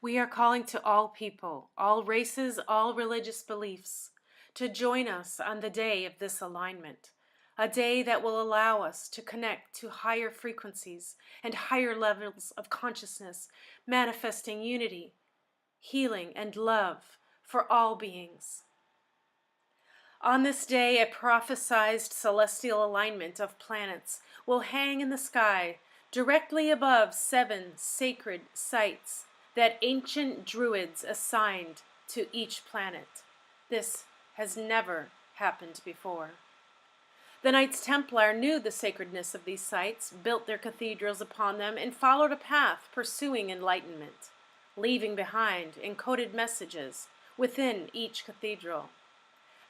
We are calling to all people, all races, all religious beliefs, to join us on the day of this alignment, a day that will allow us to connect to higher frequencies and higher levels of consciousness, manifesting unity, healing, and love for all beings. On this day, a prophesied celestial alignment of planets will hang in the sky directly above 7 sacred sites that ancient druids assigned to each planet. This has never happened before. The Knights Templar knew the sacredness of these sites, built their cathedrals upon them, and followed a path pursuing enlightenment, leaving behind encoded messages within each cathedral.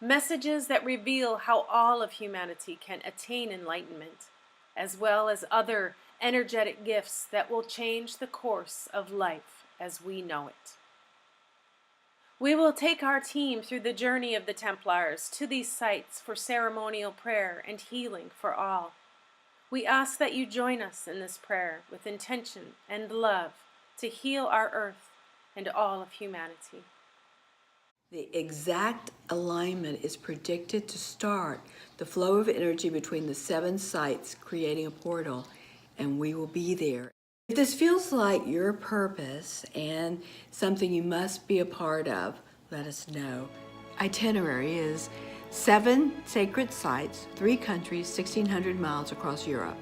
Messages that reveal how all of humanity can attain enlightenment, as well as other energetic gifts that will change the course of life as we know it. We will take our team through the journey of the Templars to these sites for ceremonial prayer and healing for all. We ask that you join us in this prayer with intention and love to heal our earth and all of humanity. The exact alignment is predicted to start the flow of energy between the 7 sites, creating a portal, and we will be there. If this feels like your purpose and something you must be a part of, let us know. Itinerary is 7 sacred sites, 3 countries, 1,600 miles across Europe.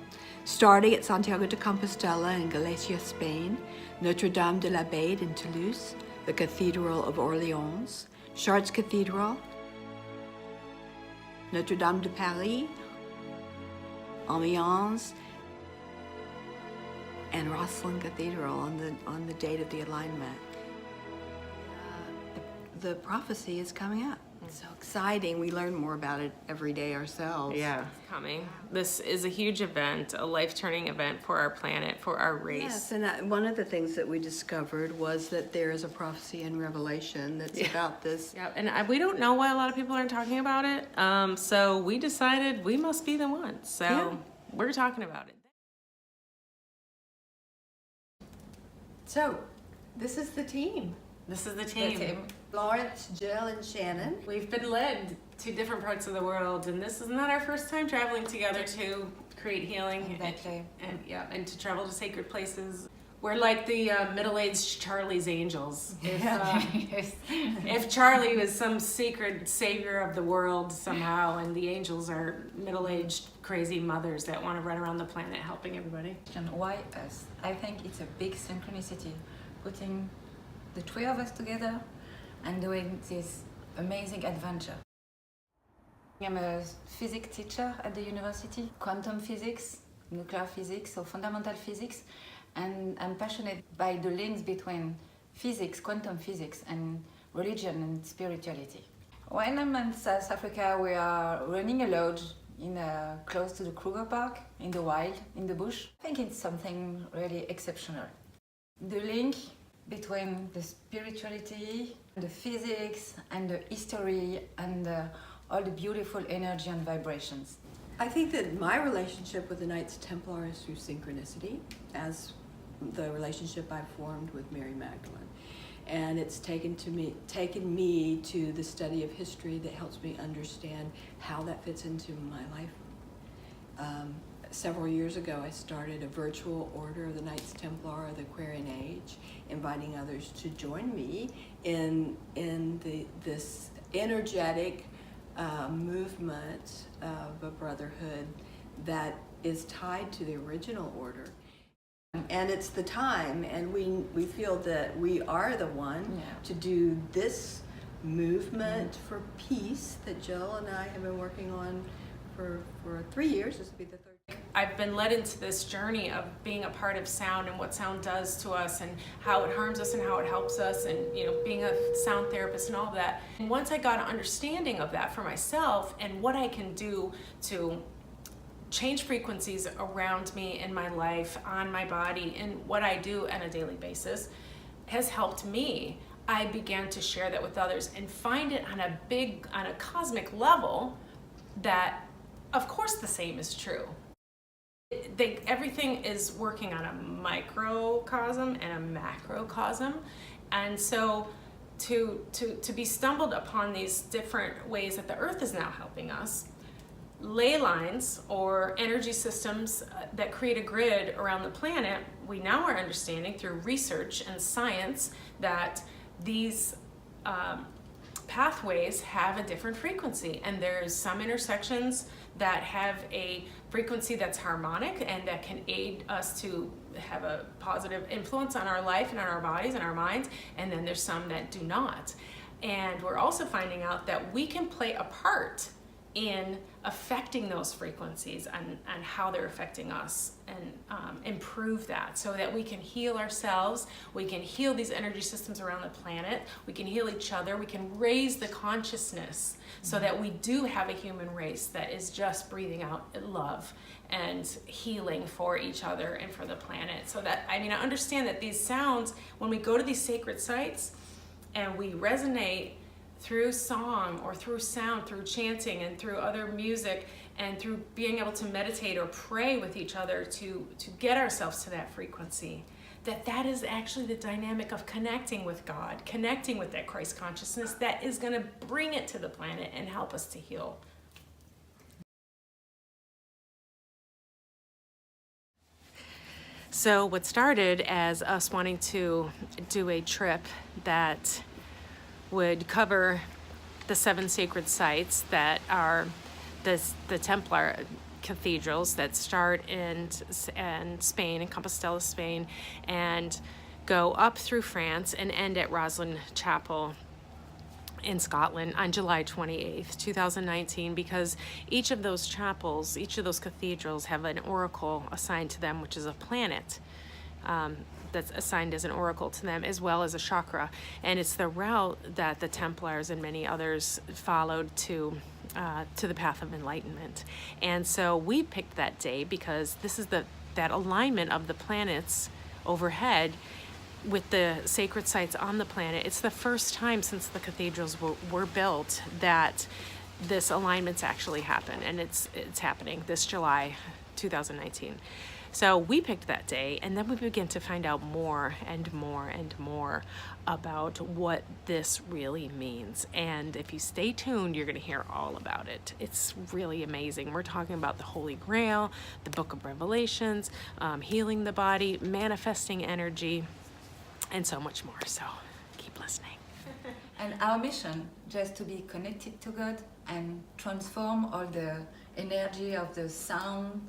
Starting at Santiago de Compostela in Galicia, Spain, Notre Dame de l'Abbaye in Toulouse, the Cathedral of Orleans, Chartres Cathedral, Notre Dame de Paris, Amiens, and Rosslyn Cathedral on the date of the alignment. The prophecy is coming up. It's so exciting. We learn more about it every day ourselves. Yeah, it's coming. This is a huge event, a life-turning event for our planet, for our race. Yes, and one of the things that we discovered was that there is a prophecy in Revelation that's about this. Yeah, and we don't know why a lot of people aren't talking about it. So we decided we must be the ones. So we're talking about it. So, this is the team. This is the team. Lawrence, Jill, and Shannon. We've been led to different parts of the world, and this is not our first time traveling together to create healing and to travel to sacred places. We're like the middle-aged Charlie's Angels. If Charlie was some secret savior of the world somehow, and the angels are middle-aged crazy mothers that want to run around the planet helping everybody. And why us? I think it's a big synchronicity, putting the 3 of us together and doing this amazing adventure. I'm a physics teacher at the university, quantum physics, nuclear physics, so fundamental physics, and I'm passionate by the links between physics, quantum physics, and religion and spirituality. When I'm in South Africa, we are running a lodge close to the Kruger Park, in the wild, in the bush. I think it's something really exceptional. The link between the spirituality, the physics, and the history, and all the beautiful energy and vibrations. I think that my relationship with the Knights Templar is through synchronicity, as the relationship I formed with Mary Magdalene. And it's taken me to the study of history that helps me understand how that fits into my life. Several years ago, I started a virtual order of the Knights Templar of the Aquarian Age, inviting others to join me in this energetic movement of a brotherhood that is tied to the original order. And it's the time, and we feel that we are the one to do this movement for peace that Jill and I have been working on for 3 years. This will be the 3rd. I've been led into this journey of being a part of sound and what sound does to us and how it harms us and how it helps us, and being a sound therapist and all of that. And once I got an understanding of that for myself and what I can do to change frequencies around me in my life, on my body, and what I do on a daily basis has helped me, I began to share that with others and find it on a cosmic level that, of course, the same is true. Everything is working on a microcosm and a macrocosm, And so to be stumbled upon these different ways that the earth is now helping us, ley lines or energy systems that create a grid around the planet, we now are understanding through research and science that these pathways have a different frequency, and there's some intersections that have a frequency that's harmonic and that can aid us to have a positive influence on our life and on our bodies and our minds, and then there's some that do not. And we're also finding out that we can play a part in affecting those frequencies and how they're affecting us, and improve that so that we can heal ourselves, we can heal these energy systems around the planet, we can heal each other, we can raise the consciousness so that we do have a human race that is just breathing out love and healing for each other and for the planet. So that, I mean, I understand that these sounds, when we go to these sacred sites and we resonate through song or through sound, through chanting and through other music, and through being able to meditate or pray with each other to get ourselves to that frequency, that is actually the dynamic of connecting with God, connecting with that Christ consciousness that is going to bring it to the planet and help us to heal. So what started as us wanting to do a trip that would cover the 7 sacred sites that are the Templar cathedrals that start in Spain, in Compostela, Spain, and go up through France and end at Rosslyn Chapel in Scotland on July 28th, 2019, because each of those chapels, each of those cathedrals have an oracle assigned to them, which is a planet that's assigned as an oracle to them, as well as a chakra. And it's the route that the Templars and many others followed to the path of enlightenment. And so we picked that day because this is that alignment of the planets overhead with the sacred sites on the planet. It's the first time since the cathedrals were built that this alignment's actually happened, and it's happening this July 2019. So we picked that day, and then we began to find out more and more and more about what this really means. And if you stay tuned, you're going to hear all about it. It's really amazing. We're talking about the Holy Grail, the Book of Revelations, healing the body, manifesting energy, and so much more. So keep listening. And our mission, just to be connected to God and transform all the energy of the sound,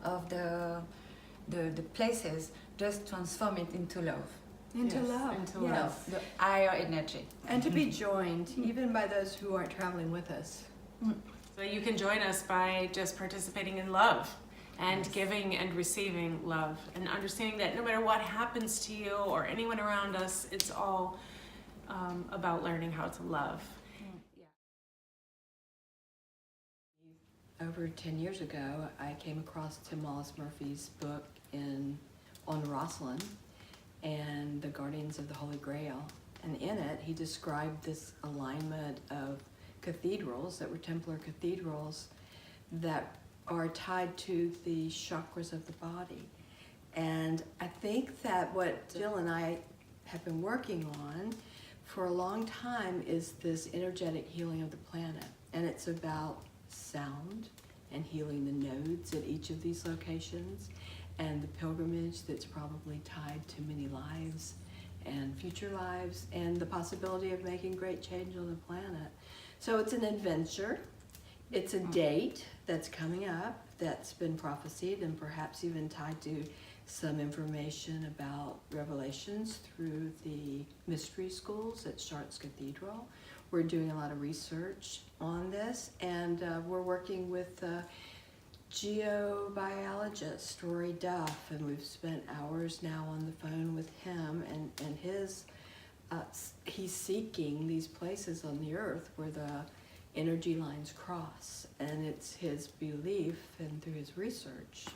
of the places, just transform it into love. Into Yes, love. into yes. love. The higher energy. And to be joined, even by those who aren't traveling with us. So you can join us by just participating in love and giving and receiving love, and understanding that no matter what happens to you or anyone around us, it's all about learning how to love. Over 10 years ago, I came across Tim Wallace Murphy's book on Rosslyn and the Guardians of the Holy Grail. And in it, he described this alignment of cathedrals that were Templar cathedrals that are tied to the chakras of the body. And I think that what Jill and I have been working on for a long time is this energetic healing of the planet. And it's about sound and healing the nodes at each of these locations, and the pilgrimage that's probably tied to many lives and future lives, and the possibility of making great change on the planet. So it's an adventure. It's a date that's coming up that's been prophesied, and perhaps even tied to some information about Revelations through the mystery schools at Chartres Cathedral. We're doing a lot of research on this, and we're working with geobiologist Rory Duff, and we've spent hours now on the phone with him, and he's seeking these places on the earth where the energy lines cross, and it's his belief, and through his research,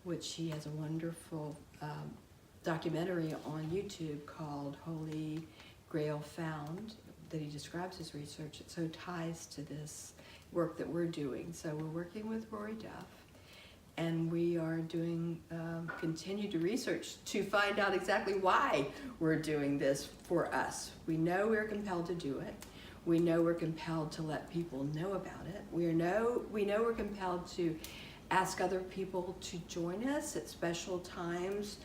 which he has a wonderful documentary on YouTube called Holy Grail Found, that he describes his research. It so ties to this work that we're doing. So we're working with Rory Duff, And we are doing, continue to research to find out exactly why we're doing this for us. We know we're compelled to do it. We know we're compelled to let people know about it. We know we're compelled to ask other people to join us at special times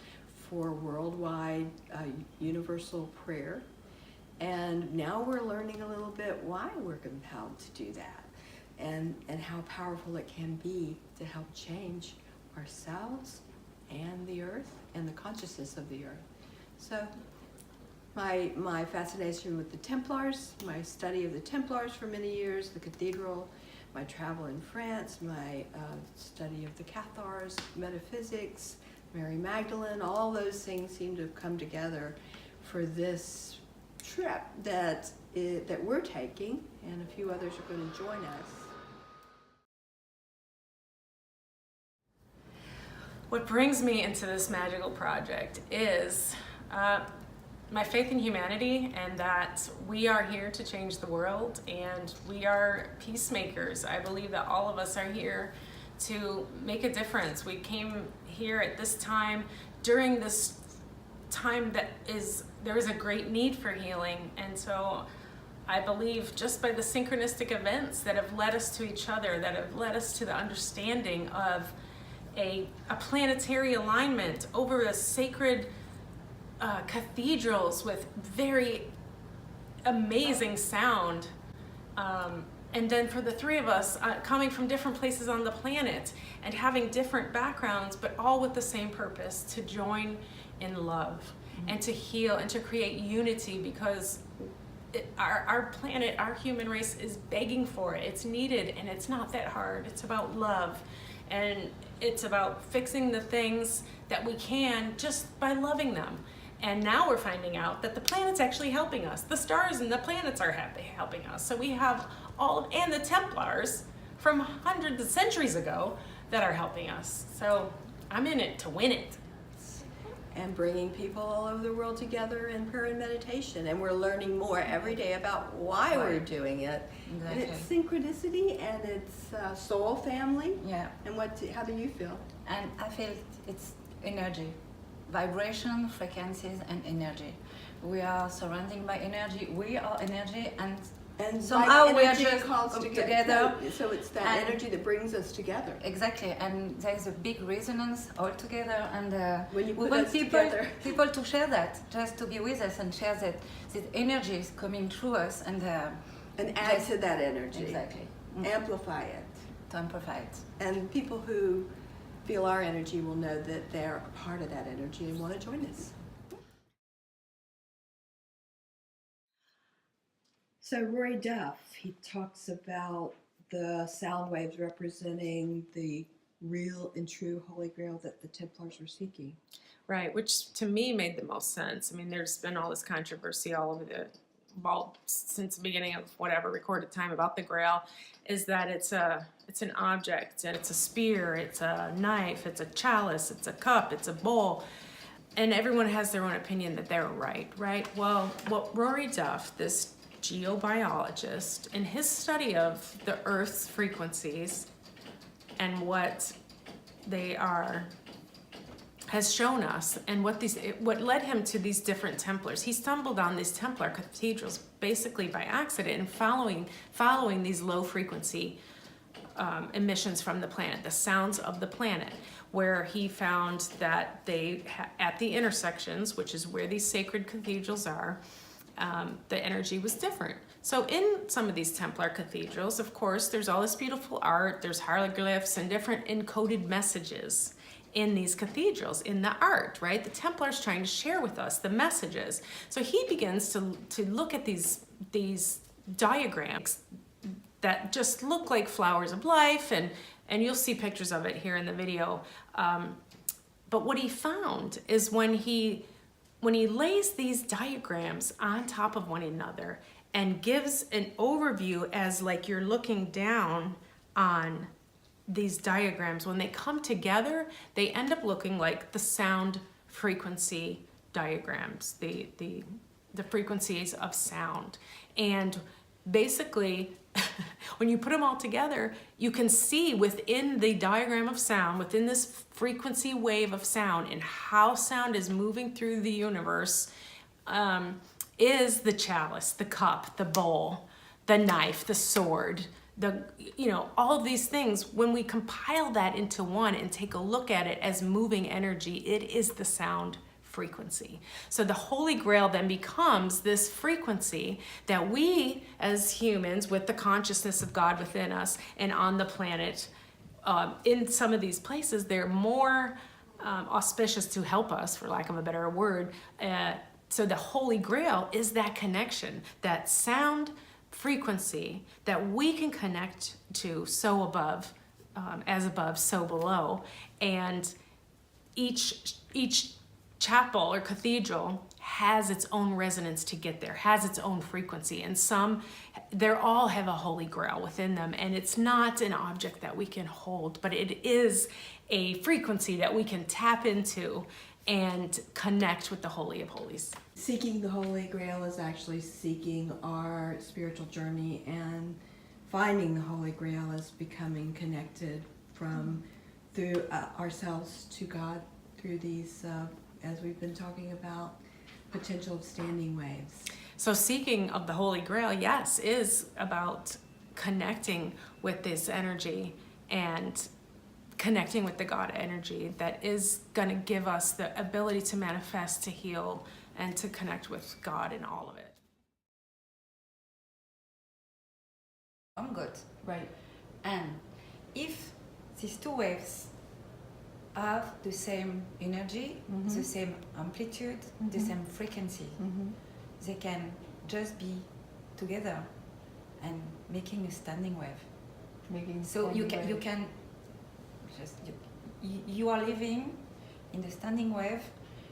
for worldwide universal prayer. And now we're learning a little bit why we're compelled to do that. And how powerful it can be to help change ourselves and the earth and the consciousness of the earth. So my fascination with the Templars, my study of the Templars for many years, the cathedral, my travel in France, my study of the Cathars, metaphysics, Mary Magdalene, all those things seem to have come together for this trip that we're taking, and a few others are going to join us. What brings me into this magical project is my faith in humanity, and that we are here to change the world, and we are peacemakers. I believe that all of us are here to make a difference. We came here at this time, during this time there is a great need for healing, and so I believe just by the synchronistic events that have led us to each other, that have led us to the understanding of a planetary alignment over a sacred cathedrals with very amazing sound, and then for the three of us coming from different places on the planet and having different backgrounds, but all with the same purpose: to join in love and to heal and to create unity, because our planet, our human race is begging for it. It's needed, and it's not that hard. It's about love, and it's about fixing the things that we can just by loving them. And now we're finding out that the planet's actually helping us. The stars and the planets are helping us. So we have and the Templars from hundreds of centuries ago that are helping us. So I'm in it to win it. And bringing people all over the world together in prayer and meditation. And we're learning more every day about why we're doing it. Exactly. And it's synchronicity, and it's soul family. Yeah. And how do you feel? And I feel it's energy, vibration, frequencies, and energy. We are surrounded by energy. We are energy, and somehow like we are energy just calls together. So it's that energy that brings us together. Exactly, and there's a big resonance all together, and When you we put want us people together. to share that, just to be with us and share that energy is coming through us, and add to that energy. Exactly. Amplify it. To amplify it. And people who feel our energy will know that they're a part of that energy and want to join us. So Rory Duff, he talks about the sound waves representing the real and true Holy Grail that the Templars were seeking. Right, which to me made the most sense. I mean, there's been all this controversy all over since the beginning of whatever recorded time about the Grail, is that it's an object, and it's a spear, it's a knife, it's a chalice, it's a cup, it's a bowl, and everyone has their own opinion that they're right? Well, what Rory Duff, this geobiologist, in his study of the Earth's frequencies and what they are, has shown us, and what led him to these different Templars. He stumbled on these Templar cathedrals basically by accident, and following these low frequency emissions from the planet, the sounds of the planet, where he found that at the intersections, which is where these sacred cathedrals are, the energy was different. So in some of these Templar cathedrals, of course, there's all this beautiful art, there's hieroglyphs and different encoded messages in these cathedrals, in the art, right? The Templars trying to share with us the messages. So he begins to look at these diagrams that just look like flowers of life, and you'll see pictures of it here in the video. But what he found is when he lays these diagrams on top of one another and gives an overview as like you're looking down on these diagrams, when they come together, they end up looking like the sound frequency diagrams, the frequencies of sound. And basically when you put them all together, you can see within the diagram of sound, within this frequency wave of sound, and how sound is moving through the universe, is the chalice, the cup, the bowl, the knife, the sword, all of these things. When we compile that into one and take a look at it as moving energy, it is the sound frequency. So the Holy Grail then becomes this frequency that we as humans, with the consciousness of God within us and on the planet, in some of these places, they're more auspicious to help us, for lack of a better word. So the Holy Grail is that connection, that sound frequency that we can connect to, so above, as above, so below. And each chapel or cathedral has its own resonance to get there, has its own frequency. And they all have a Holy Grail within them. And it's not an object that we can hold, but it is a frequency that we can tap into and connect with the Holy of Holies. Seeking the Holy Grail is actually seeking our spiritual journey, and finding the Holy Grail is becoming connected through ourselves to God through these, as we've been talking about, potential standing waves. So seeking of the Holy Grail, yes, is about connecting with this energy and connecting with the God energy that is going to give us the ability to manifest, to heal, and to connect with God in all of it. I'm good. Right. And if these two waves have the same energy, the same amplitude, the same frequency, they can just be together and making a standing wave. So you can just you are living in the standing wave,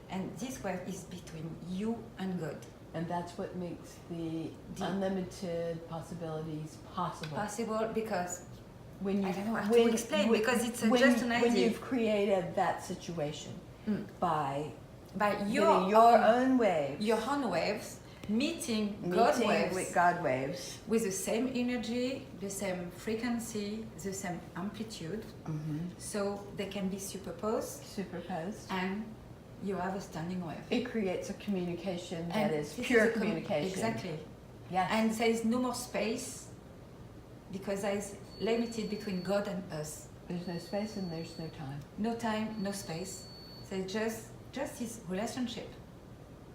and this wave is between you and God. And that's what makes the unlimited possibilities possible. Possible because When I don't know how to explain, because it's just an idea. When you've created that situation by your own waves, your own waves, meeting God waves, with God waves, with the same energy, the same frequency, the same amplitude, so they can be superposed, and you have a standing wave. It creates a communication that And is this pure is communication. Exactly. Yes. And there is no more space, because there is limited between God and us. There's no space and there's no time. No time, no space. There's just this relationship.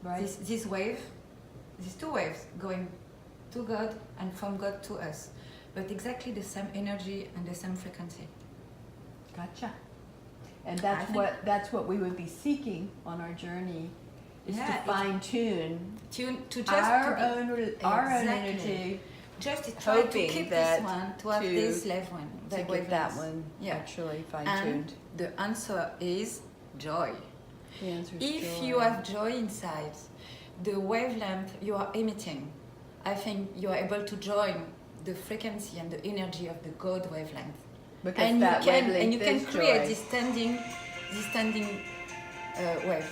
Right. This wave, these two waves going to God and from God to us, but exactly the same energy and the same frequency. Gotcha. And that's what we would be seeking on our journey, is to fine tune our own energy. Just to try to hoping keep that this one, to have this level one, to get that one actually fine tuned. And the answer is joy. The answer is If joy. you have joy inside, the wavelength you are emitting, I think you are able to join the frequency and the energy of the God wavelength. Because And that you can wavelength is create joy. this standing wave.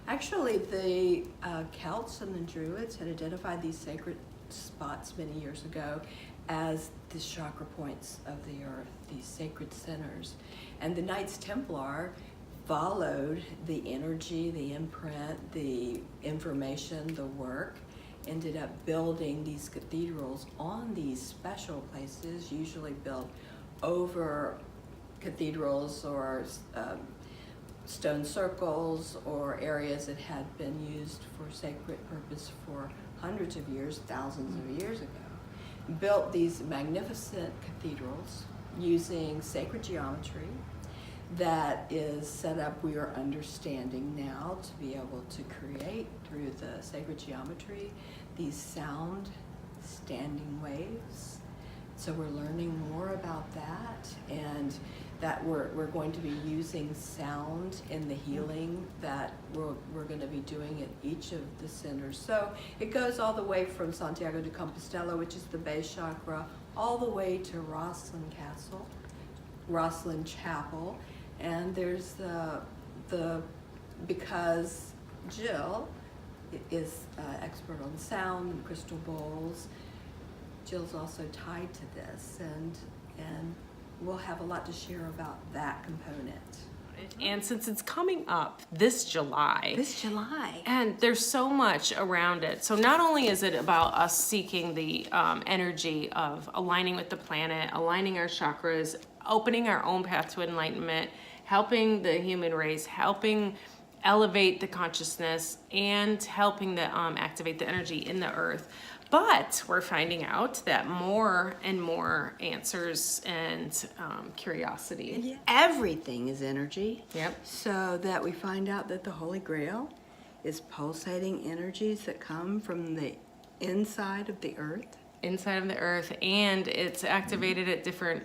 Actually, the Celts and the Druids had identified these sacred spots many years ago as the chakra points of the earth, these sacred centers. And the Knights Templar followed the energy, the imprint, the information, the work, ended up building these cathedrals on these special places, usually built over cathedrals or stone circles or areas that had been used for sacred purpose for hundreds of years, thousands of years ago. Built these magnificent cathedrals using sacred geometry that is set up, we are understanding now, to be able to create through the sacred geometry these sound standing waves. So we're learning more about that, and that we're going to be using sound in the healing that we're going to be doing at each of the centers. So it goes all the way from Santiago de Compostela, which is the base chakra, all the way to Rosslyn Chapel, and there's because Jill is expert on sound and crystal bowls. Jill's also tied to this, and we'll have a lot to share about that component. And since it's coming up this July, and there's so much around it. So not only is it about us seeking the energy of aligning with the planet, aligning our chakras, opening our own path to enlightenment, helping the human race, helping elevate the consciousness, and helping to activate the energy in the earth. But we're finding out that more and more answers and curiosity. Everything is energy. Yep. So that we find out that the Holy Grail is pulsating energies that come from the inside of the earth. Inside of the earth, and it's activated at different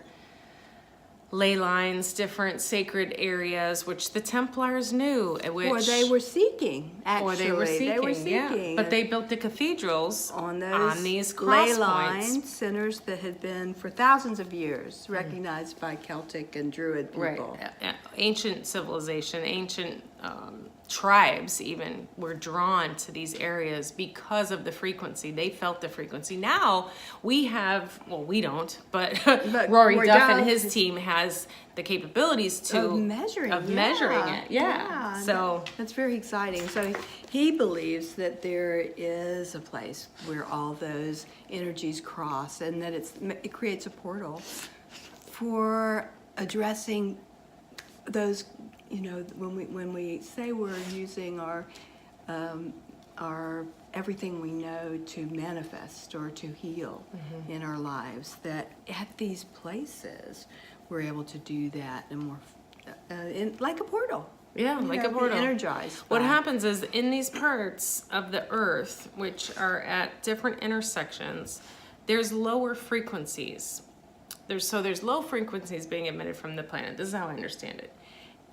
ley lines, different sacred areas, which the Templars knew, which Or they were seeking, actually. Or they were seeking, yeah. seeking. But they built the cathedrals on those these cross ley points. line centers that had been for thousands of years recognized by Celtic and Druid people. Right. Ancient civilization, ancient tribes even were drawn to these areas because of the frequency. They felt the frequency. Now we have, well, we don't, but Rory Duff and his team has the capabilities of measuring it. Yeah. So that's very exciting. So he believes that there is a place where all those energies cross, and that it creates a portal for addressing those. You know, when we say we're using our everything we know to manifest or to heal in our lives, that at these places we're able to do that and more like a portal. Yeah, like a portal. Energized. What happens is in these parts of the earth, which are at different intersections, there's lower frequencies. There's low frequencies being emitted from the planet. This is how I understand it.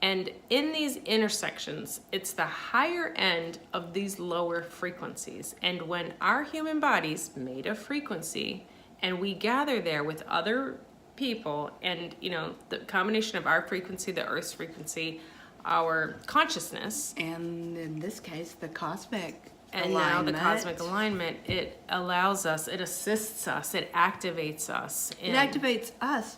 And in these intersections, it's the higher end of these lower frequencies. And when our human bodies made a frequency and we gather there with other people, and you know, the combination of our frequency, the Earth's frequency, our consciousness, and in this case, the cosmic and alignment. now the cosmic alignment, it allows us, it assists us, it activates us. It activates us.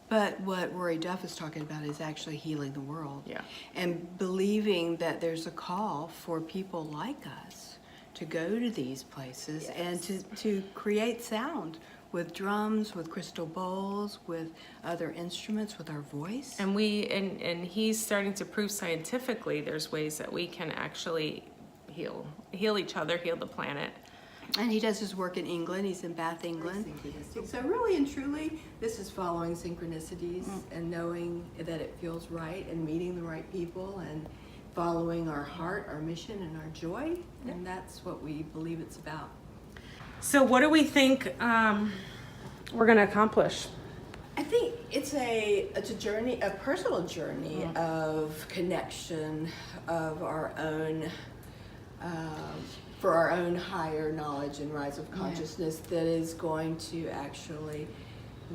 But what Rory Duff is talking about is actually healing the world. Yeah. And believing that there's a call for people like us to go to these places and to create sound with drums, with crystal bowls, with other instruments, with our voice. And he's starting to prove scientifically there's ways that we can actually heal each other, heal the planet. And he does his work in England. He's in Bath, England. So really and truly, this is following synchronicities and knowing that it feels right and meeting the right people and following our heart, our mission, and our joy. And that's what we believe it's about. So what do we think we're going to accomplish? I think it's a journey, a personal journey of connection, of our own for our own higher knowledge and rise of consciousness that is going to actually,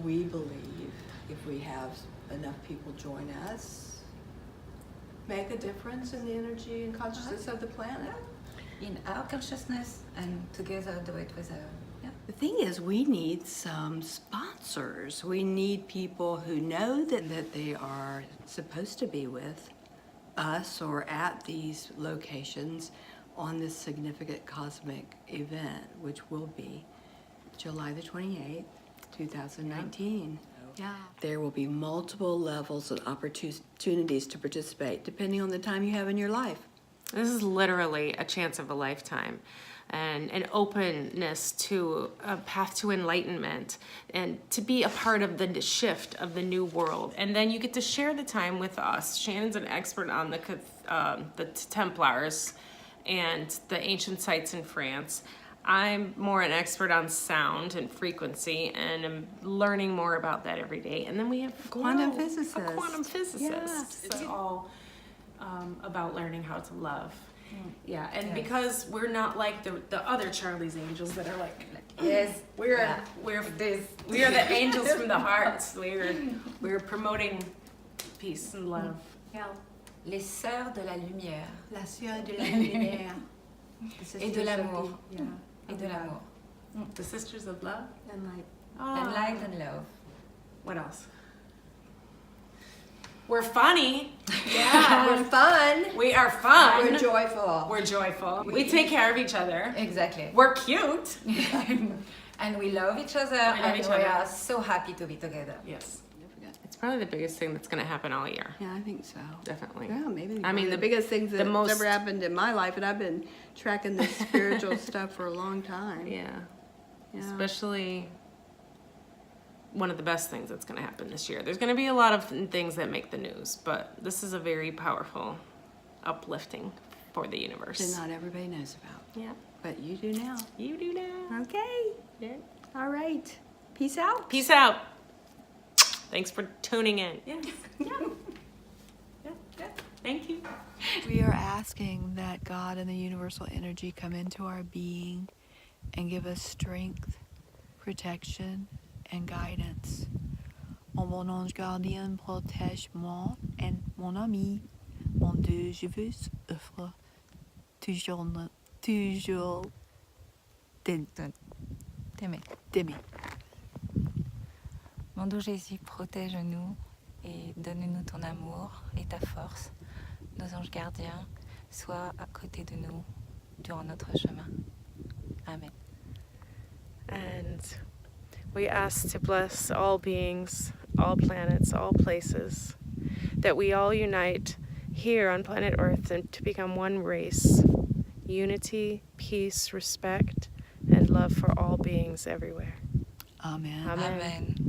we believe, if we have enough people join us, make a difference in the energy and consciousness of the planet. In our consciousness, and together do it with our... The thing is, we need some sponsors. We need people who know that they are supposed to be with us or at these locations on this significant cosmic event, which will be July the 28th, 2019. Yeah. There will be multiple levels and opportunities to participate, depending on the time you have in your life. This is literally a chance of a lifetime, and an openness to a path to enlightenment and to be a part of the shift of the new world. And then you get to share the time with us. Shannon's an expert on the Templars and the ancient sites in France. I'm more an expert on sound and frequency, and I'm learning more about that every day. And then we have a quantum physicist. Yes. It's all about learning how to love. Yeah, and because we're not like the other Charlie's Angels that are like, Yes. we are the angels from the heart. We're promoting peace and love. Les sœurs de la lumière. La sœur de la lumière. The Et de sisters of l'amour. the- yeah. Et de l'amour. The Sisters of Love. And light. And light and love. What else? We're funny. Yeah, we're fun. We are fun. We're joyful. We're joyful. We take care of each other. Exactly. We're cute. And we love each other, love and each we other. are so happy to be together. Yes. It's probably the biggest thing that's going to happen all year. Yeah, I think so. Definitely. Yeah, maybe. I mean, the biggest things that's most- ever happened in my life, and I've been tracking this spiritual stuff for a long time. Yeah. Yeah. Especially one of the best things that's going to happen this year. There's going to be a lot of things that make the news, but this is a very powerful uplifting for the universe. That not everybody knows about, Yeah. but you do now. You do now. Okay. Yeah. All right. Peace out. Peace out. Thanks for tuning in. Yes. Yeah. Yeah. Thank you. We are asking that God and the universal energy come into our being and give us strength, protection, and guidance. Mon ange gardien, protège-moi et mon ami. Mon Dieu, je vous offre toujours d'aimer. Mon doux Jésus, protège-nous et donne-nous ton amour et ta force. Nos anges gardiens, sois à côté de nous durant notre chemin. Amen. And we ask to bless all beings, all planets, all places, that we all unite here on planet Earth and to become one race. Unity, peace, respect, and love for all beings everywhere. Amen. Amen. Amen.